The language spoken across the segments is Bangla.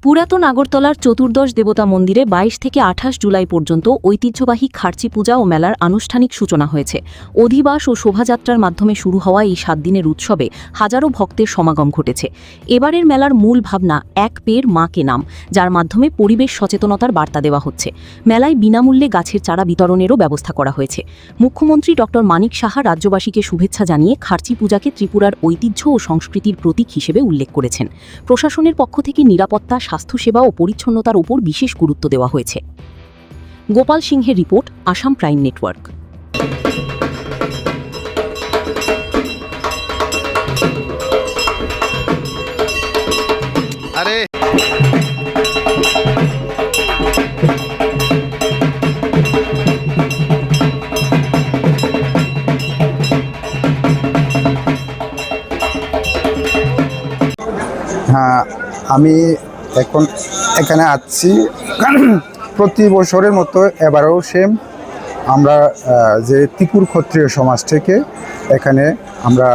পুরাতন আগরতলার চতুর্দশ দেবতা মন্দিরে ২২ থেকে ২৮ জুলাই পর্যন্ত ঐতিহ্যবাহী খার্চি পূজা ও মেলার আনুষ্ঠানিক সূচনা হয়েছে। অধিবাস ও শোভাযাত্রার মাধ্যমে শুরু হওয়া এই ৭ দিনের উৎসবে হাজারো ভক্তের সমাগম ঘটেছে। এবারের মেলার মূল ভাবনা এক পেড় মাকে নাম, যার মাধ্যমে পরিবেশ সচেতনতার বার্তা দেওয়া হচ্ছে। মেলায় বিনামূল্যে গাছের চারা বিতরণেরও ব্যবস্থা করা হয়েছে। মুখ্যমন্ত্রী ডক্টর মানিক সাহা রাজ্যবাসীকে শুভেচ্ছা জানিয়ে খার্চি পূজাকে ত্রিপুরার ঐতিহ্য ও সংস্কৃতির প্রতীক হিসেবে উল্লেখ করেছেন। প্রশাসনের পক্ষ থেকে নিরাপত্তা, স্বাস্থ্যসেবা ও পরিচ্ছন্নতার উপর বিশেষ গুরুত্ব দেওয়া হয়েছে। গোপাল সিংহের রিপোর্ট, আসাম প্রাইম নেটওয়ার্ক। আরে হ্যাঁ, আমি এখন এখানে আসছি প্রতি বছরের মতো এবারেও সেম আমরা যে ত্রিপুর ক্ষত্রিয় সমাজ থেকে এখানে আমরা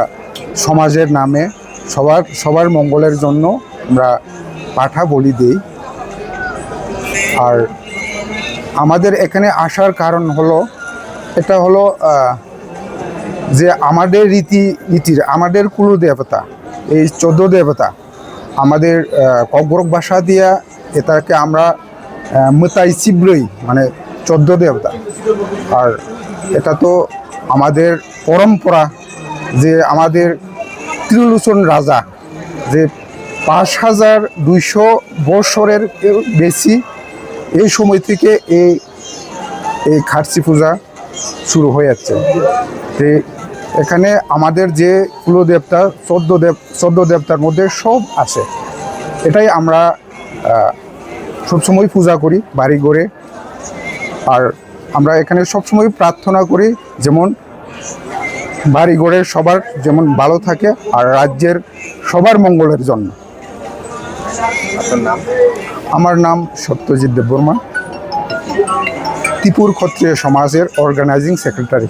সমাজের নামে সবার মঙ্গলের জন্য আমরা পাঠা বলি দিই। আর আমাদের এখানে আসার কারণ হলো এটা হলো যে আমাদের রীতির আমাদের কুলদেবতা এই 14 দেবতা আমাদের কগ্রক ভাষা দিয়া এটাকে আমরা মতাই চিব্রই মানে 14 দেবতা। আর এটা তো আমাদের পরম্পরা যে আমাদের ত্রিলোচন রাজা যে 5200 বছরের বেশি এই সময় থেকে এই খার্চি পূজা শুরু হয়ে যাচ্ছে। এখানে আমাদের যে কুলদেবতা 14 দেবতার মধ্যে সব আছে। এটাই আমরা সবসময় পূজা করি বাড়ি ঘরে। আর আমরা এখানে সবসময় প্রার্থনা করি যেমন বাড়ি ঘরের সবার যেমন ভালো থাকে আর রাজ্যের সবার মঙ্গলের জন্য। আমার নাম সত্যজিৎ দেববর্মা, ত্রিপুর ক্ষত্রিয় সমাজের অর্গানাইজিং সেক্রেটারি।